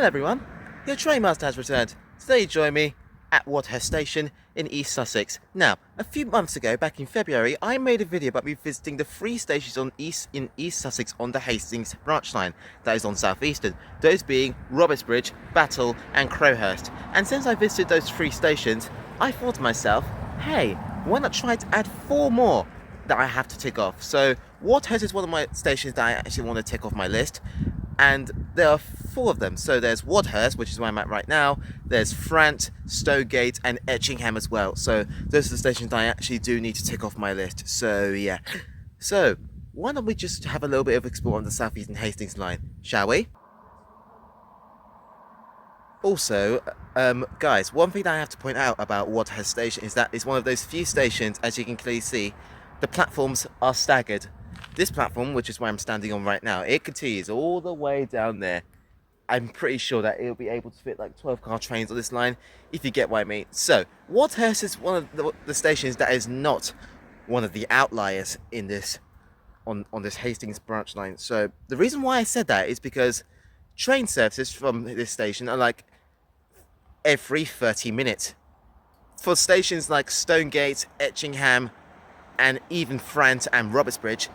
everyone, your train master has returned. Today you join me at Wadhurst Station in East Sussex. Now, a few months ago, back in February, I made a video about me visiting the 3 stations in East Sussex on the Hastings branch line, that is on Southeastern, those being Robertsbridge, Battle and Crowhurst. And since I visited those 3 stations, I thought to myself, hey, why not try to add 4 more that I have to tick off? So Wadhurst is one of my stations that I actually want to tick off my list, and there are 4 of them. So there's Wadhurst, which is where I'm at right now, there's Frant, Stonegate and Etchingham as well. So those are the stations that I actually do need to tick off my list. So yeah, so why don't we just have a little bit of explore on the Southeastern Hastings Line, shall we? Also, guys, one thing that I have to point out about Wadhurst Station is that it's one of those few stations, as you can clearly see, the platforms are staggered. This platform, which is where I'm standing on right now, it continues all the way down there. I'm pretty sure that it'll be able to fit like 12 car trains on this line, if you get what I mean. So, Wadhurst is one of the stations that is not one of the outliers in this, on this Hastings branch line. So, the reason why I said that is because train services from this station are like every 30 minutes. For stations like Stonegate, Etchingham, and even Frant and Robertsbridge,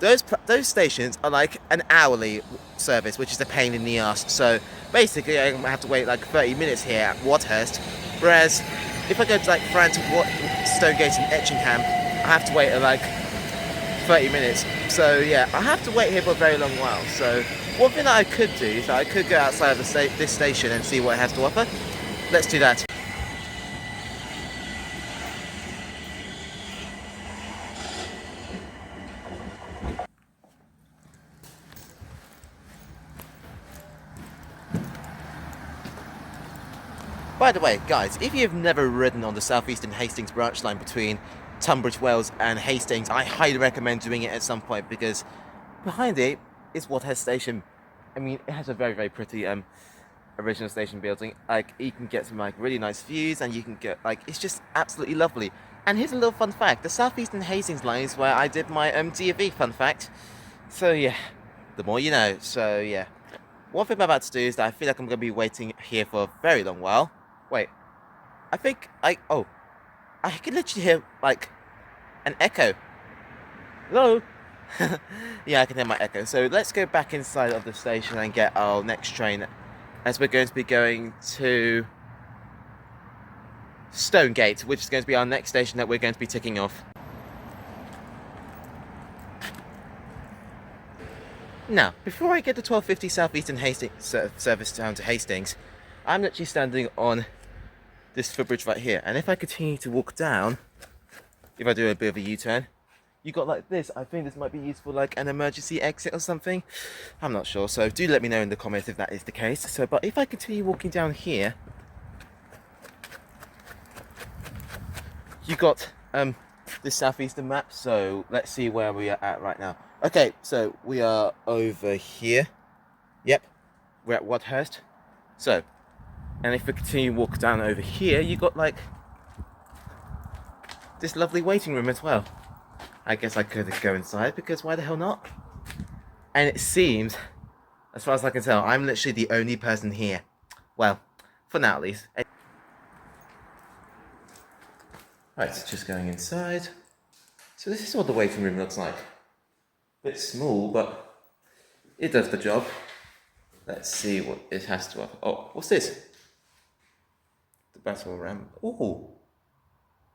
those stations are like an hourly service, which is a pain in the ass. So basically I have to wait like 30 minutes here at Wadhurst, whereas if I go to like Frant, Stonegate and Etchingham, I have to wait like 30 minutes. So yeah, I have to wait here for a very long while. So one thing that I could do is that I could go outside of this station and see what it has to offer. Let's do that. By the way, guys, if you've never ridden on the Southeastern Hastings branch line between Tunbridge Wells and Hastings, I highly recommend doing it at some point, because behind it is Wadhurst Station. I mean, it has a very, very pretty original station building. Like, you can get some like really nice views, and you can get like, it's just absolutely lovely. And here's a little fun fact: the Southeastern Hastings Line is where I did my DFE fun fact. So yeah, the more you know. So yeah, one thing I'm about to do is that I feel like I'm going to be waiting here for a very long while. Wait, I think I can literally hear like an echo. Hello? Yeah, I can hear my echo. So let's go back inside of the station and get our next train, as we're going to be going to Stonegate, which is going to be our next station that we're going to be ticking off. Now, before I get the 12:50 Southeastern Hastings service down to Hastings, I'm literally standing on this footbridge right here, and if I continue to walk down, if I do a bit of a U-turn, you got like this. I think this might be used for like an emergency exit or something. I'm not sure, so do let me know in the comments if that is the case. So, but if I continue walking down here, you got this Southeastern map. So let's see where we are at right now. Okay, so we are over here. Yep, we're at Wadhurst. So, and if we continue to walk down over here, you got like this lovely waiting room as well. I guess I could go inside, because why the hell not? And it seems, as far as I can tell, I'm literally the only person here. Well, for now at least. Right, so just going inside. So this is what the waiting room looks like. Bit small, but it does the job. Let's see what it has to offer. Oh, what's this? The Battle Ram. Oh,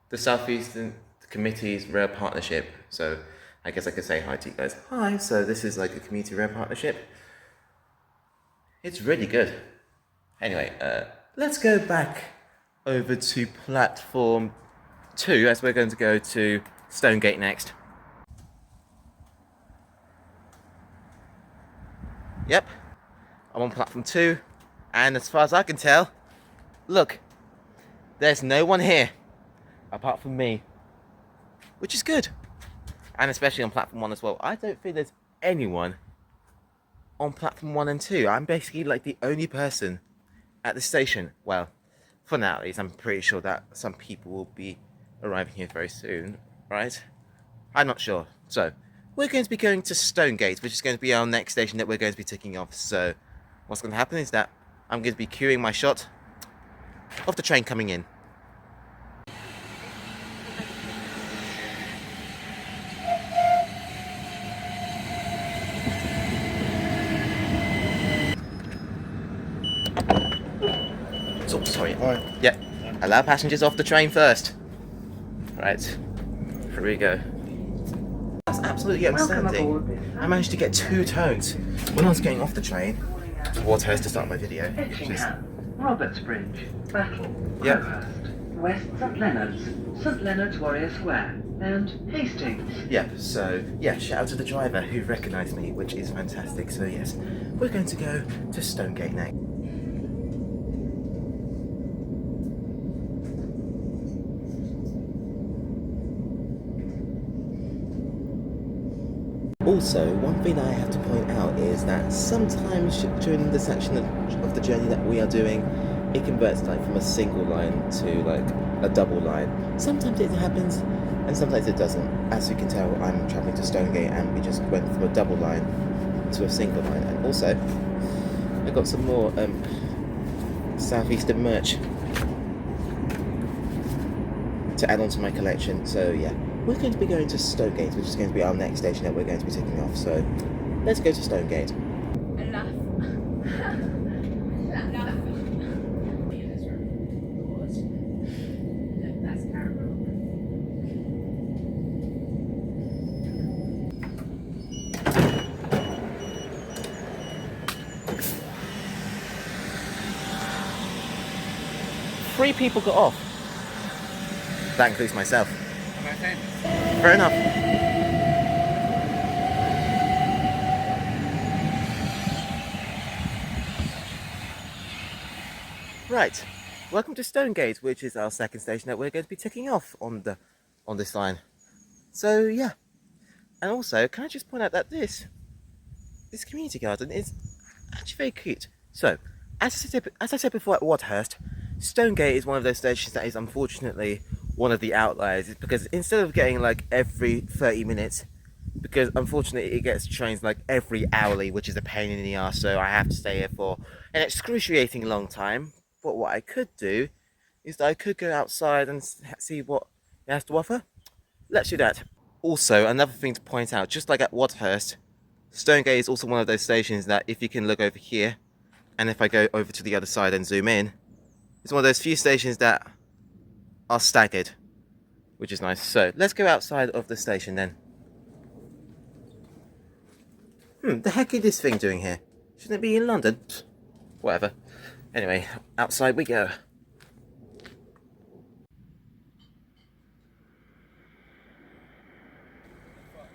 the Southeastern Committee's Rail Partnership. So I guess I could say hi to you guys. Hi. So this is like a community rail partnership. It's really good. Anyway, let's go back over to platform 2, as we're going to go to Stonegate next. Yep, I'm on platform 2, and as far as I can tell, look, there's no one here apart from me, which is good. And especially on platform 1 as well. I don't think there's anyone on platform 1 and 2. I'm basically like the only person at the station. Well, for now at least. I'm pretty sure that some people will be arriving here very soon, right? I'm not sure. So we're going to be going to Stonegate, which is going to be our next station that we're going to be ticking off. So what's going to happen is that I'm going to be cueing my shot of the train coming in. Oh, sorry. Right. Yeah. Allow passengers off the train first. Right. Here we go. That's absolutely outstanding. I managed to get 2 tones when I was getting off the train to Wadhurst to start my video. Etchingham, Robertsbridge, Battle, Yep. Wadhurst, West St Leonard's Warrior Square, and Hastings. Yep, so yeah, shout out to the driver who recognised me, which is fantastic. So yes, we're going to go to Stonegate next. Also, one thing I have to point out is that sometimes during the section of the journey that we are doing, it converts like from a single line to like a double line. Sometimes it happens and sometimes it doesn't. As you can tell, I'm travelling to Stonegate and we just went from a double line to a single line. And also, I got some more Southeastern merch to add on to my collection. So yeah, we're going to be going to Stonegate, which is going to be our next station that we're going to be taking off. So let's go to Stonegate. Enough. That's terrible. Three people got off. That includes myself. Fair enough. Right. Welcome to Stonegate, which is our second station that we're going to be ticking off on this line. So yeah. And also, can I just point out that this community garden is actually very cute. So, as I said before at Wadhurst, Stonegate is one of those stations that is unfortunately one of the outliers, because instead of getting like every 30 minutes, because unfortunately it gets trains like every hourly, which is a pain in the arse, so I have to stay here for an excruciating long time. But what I could do is that I could go outside and see what it has to offer. Let's do that. Also, another thing to point out, just like at Wadhurst, Stonegate is also one of those stations that if you can look over here, and if I go over to the other side and zoom in, it's one of those few stations that are staggered, which is nice. So let's go outside of the station then. The heck is this thing doing here? Shouldn't it be in London? Pfft, whatever. Anyway, outside we go.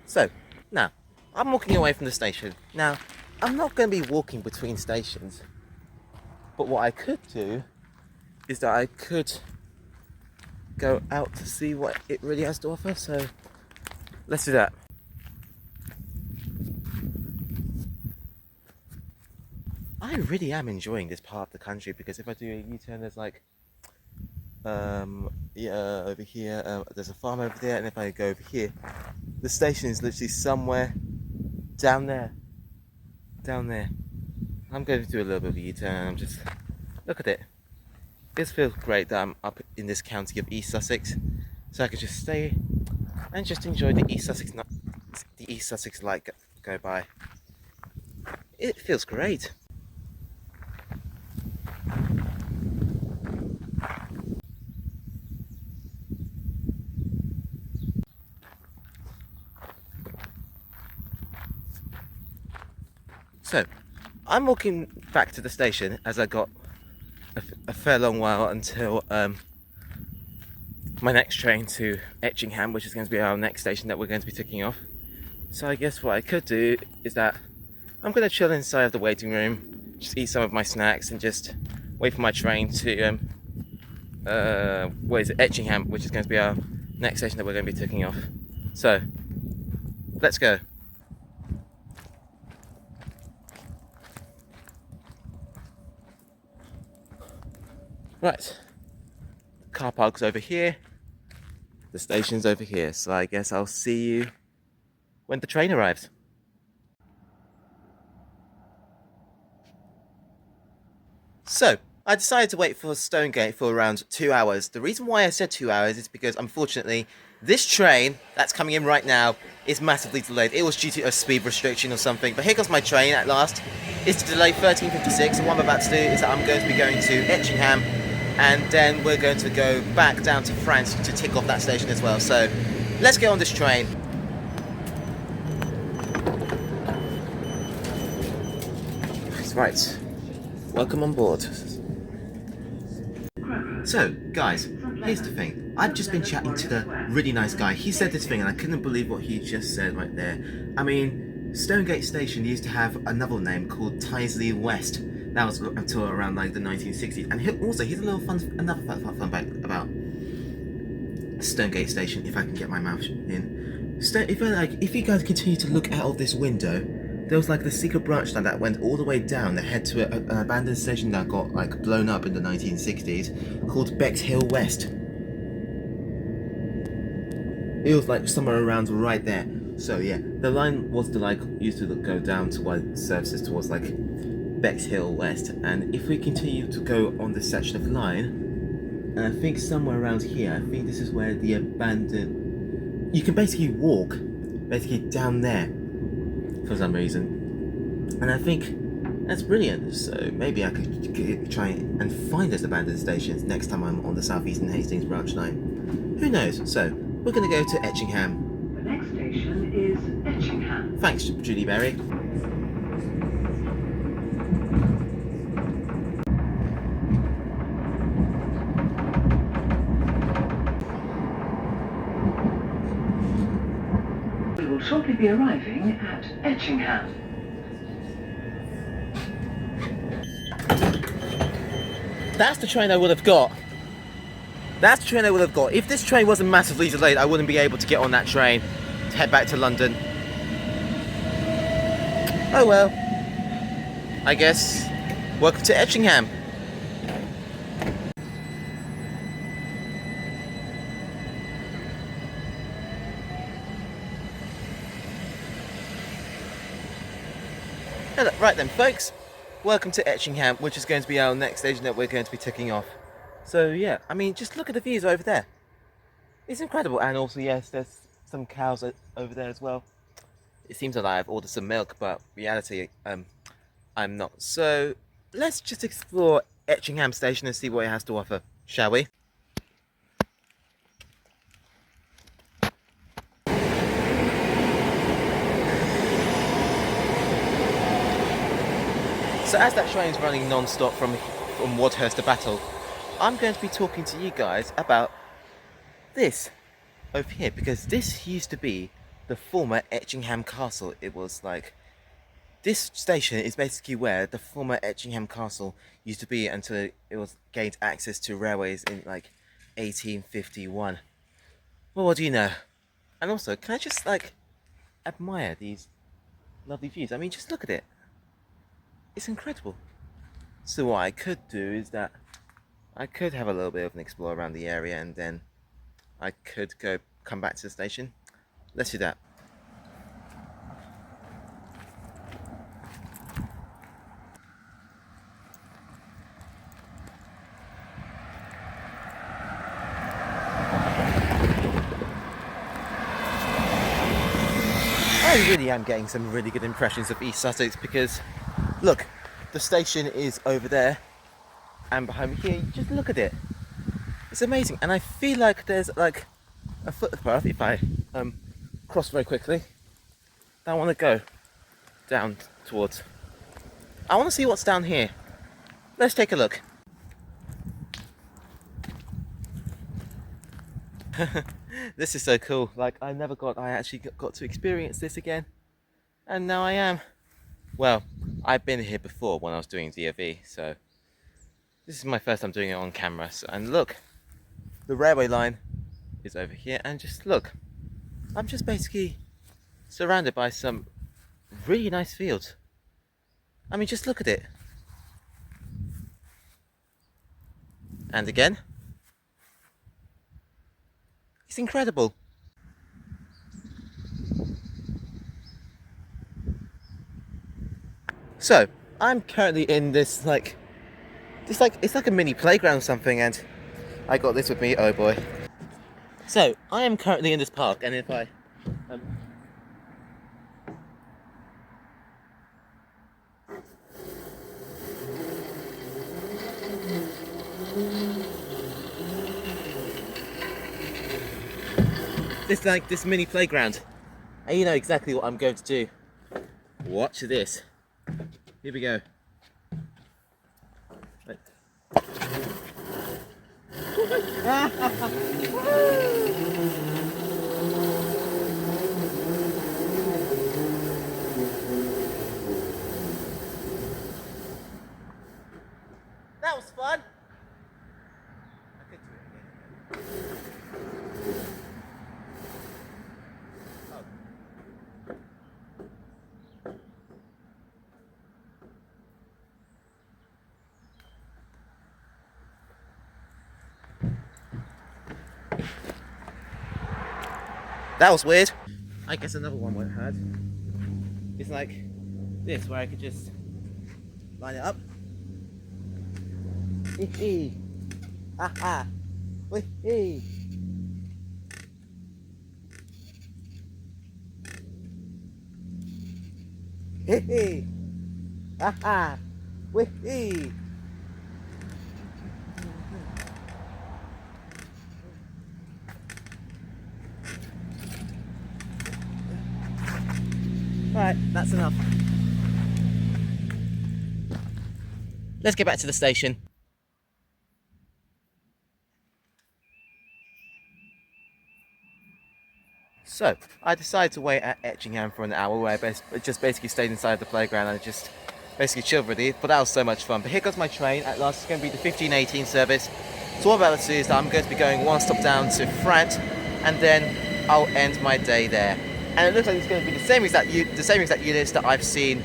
So, now, I'm walking away from the station. Now, I'm not going to be walking between stations, but what I could do is that I could go out to see what it really has to offer. So let's do that. I really am enjoying this part of the country, because if I do a U-turn, there's like over here, there's a farm over there, and if I go over here, the station is literally somewhere down there. I'm going to do a little bit of a U-turn and I'm just, look at it. It feels great that I'm up in this county of East Sussex, so I can just stay and just enjoy the East Sussex light go by. It feels great. So, I'm walking back to the station as I got a fair long while until my next train to Etchingham, which is going to be our next station that we're going to be ticking off. So I guess what I could do is that I'm going to chill inside of the waiting room, just eat some of my snacks and just wait for my train to Etchingham, which is going to be our next station that we're going to be ticking off. So let's go. Right, the car park's over here, the station's over here, so I guess I'll see you when the train arrives. So, I decided to wait for Stonegate for around 2 hours. The reason why I said 2 hours is because, unfortunately, this train that's coming in right now is massively delayed. It was due to a speed restriction or something, but here comes my train at last. It's delayed 13:56, and what I'm about to do is that I'm going to be going to Etchingham, and then we're going to go back down to Frant to tick off that station as well. So, let's get on this train. Right. Welcome on board. So, guys, here's the thing. I've just been chatting to the really nice guy. He said this thing and I couldn't believe what he just said right there. I mean, Stonegate Station used to have another name called Tyseley West. That was until around like the 1960s. And here's a little another fun fact about Stonegate Station, if I can get my mouth in. If you guys continue to look out of this window, there was like the secret branch line that went all the way down that head to an abandoned station that got like blown up in the 1960s called Bexhill West. It was like somewhere around right there. So yeah, the line was used to go down to services towards like Bexhill West, and if we continue to go on this section of line, and I think somewhere around here, I think this is where the abandoned. You can basically walk, down there. For some reason, and I think that's brilliant. So maybe I could try and find those abandoned stations next time I'm on the Southeastern Hastings branch line. Who knows? So we're going to go to Etchingham. The next station is Etchingham. Thanks, Judy Berry. We will shortly be arriving at Etchingham. That's the train I would have got. That's the train I would have got. If this train wasn't massively delayed, I wouldn't be able to get on that train to head back to London. Oh well. I guess. Welcome to Etchingham. Right then, folks. Welcome to Etchingham, which is going to be our next station that we're going to be ticking off. So yeah, I mean, just look at the views over there. It's incredible, and also yes, there's some cows over there as well. It seems that I've ordered some milk, but reality, I'm not. So let's just explore Etchingham Station and see what it has to offer, shall we? So as that train's running non-stop from Wadhurst to Battle, I'm going to be talking to you guys about this over here, because this used to be the former Etchingham Castle. It was like, this station is basically where the former Etchingham Castle used to be until it was gained access to railways in like 1851. Well, what do you know? And also, can I just like admire these lovely views? I mean, just look at it. It's incredible. So what I could do is that I could have a little bit of an explore around the area, and then I could come back to the station. Let's do that. I really am getting some really good impressions of East Sussex, because look, the station is over there, and behind me here, just look at it. It's amazing, and I feel like there's like a footpath, if I cross very quickly, that I want to go down towards. I want to see what's down here. Let's take a look. This is so cool. Like, I actually got to experience this again, and now I am. Well, I've been here before when I was doing DOV, so this is my first time doing it on camera. And look, the railway line is over here, and just look, I'm just basically surrounded by some really nice fields. I mean, just look at it. And again, it's incredible. So, I'm currently in this it's like a mini playground or something, and I got this with me. Oh boy. So I am currently in this park, and if I it's like this mini playground, and you know exactly what I'm going to do. Watch this. Here we go. That was fun. I could do it again. That was weird. I guess another one we had is like this, where I could just line it up. Hee ha ha. Wee. Hee ha ha. Wee. Right, that's enough. Let's get back to the station. So, I decided to wait at Etchingham for an hour, where I just basically stayed inside the playground and just basically chilled really, but that was so much fun. But here goes my train. At last, it's going to be the 1518 service. So what I'm about to do is that I'm going to be going one stop down to Frant, and then I'll end my day there. And it looks like it's going to be the same exact units that I've seen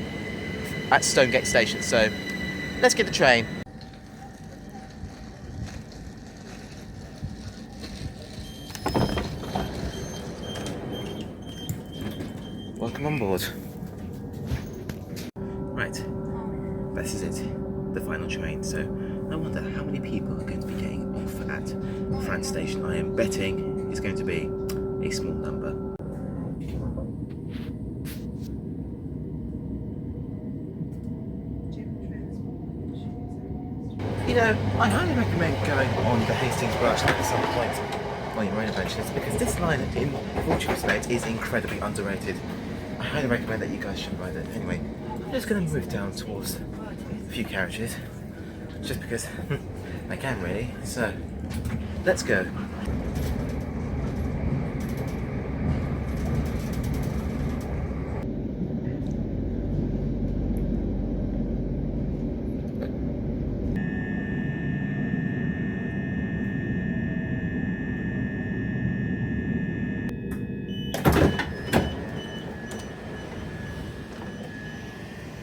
at Stonegate station. So let's get the train. Welcome on board. Right, this is it, the final train. So I wonder how many people are going to be getting off at Frant station. I am betting it's going to be a small number. You know, I highly recommend going on the Hastings branch at some point on your own adventures, because this line, in all due respect, is incredibly underrated. I highly recommend that you guys should ride it. Anyway, I'm just going to move down towards a few carriages, just because I can really. So, let's go.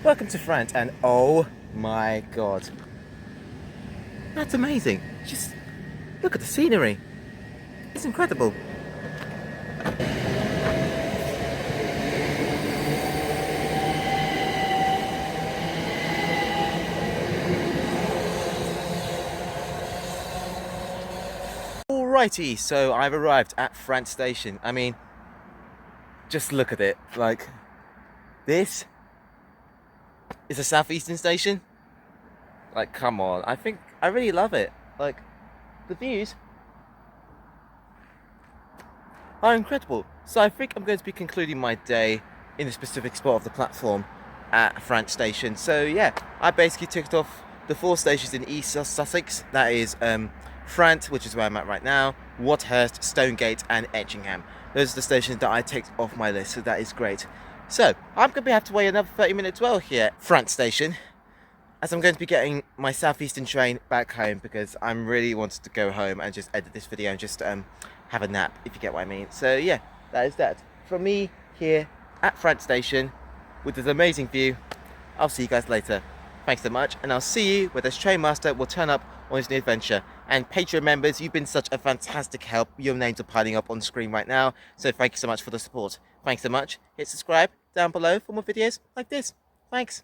Welcome to Frant, and oh my god, that's amazing. Just look at the scenery, it's incredible. Alrighty, so I've arrived at Frant station. I mean, just look at it, like, this is a Southeastern station. Like, come on, I really love it. Like, the views are incredible. So I think I'm going to be concluding my day in a specific spot of the platform at Frant station. So yeah, I basically ticked off the 4 stations in East Sussex. That is Frant, which is where I'm at right now, Wadhurst, Stonegate and Etchingham. Those are the stations that I ticked off my list, so that is great. So, I'm going to have to wait another 30 minutes well here at Frant station, as I'm going to be getting my Southeastern train back home, because I'm really wanted to go home and just edit this video and just have a nap, if you get what I mean. So yeah, that is that. From me here at Frant station, with this amazing view, I'll see you guys later. Thanks so much, and I'll see you where this train master will turn up on his new adventure. And Patreon members, you've been such a fantastic help. Your names are piling up on screen right now, so thank you so much for the support. Thanks so much. Hit subscribe down below for more videos like this. Thanks.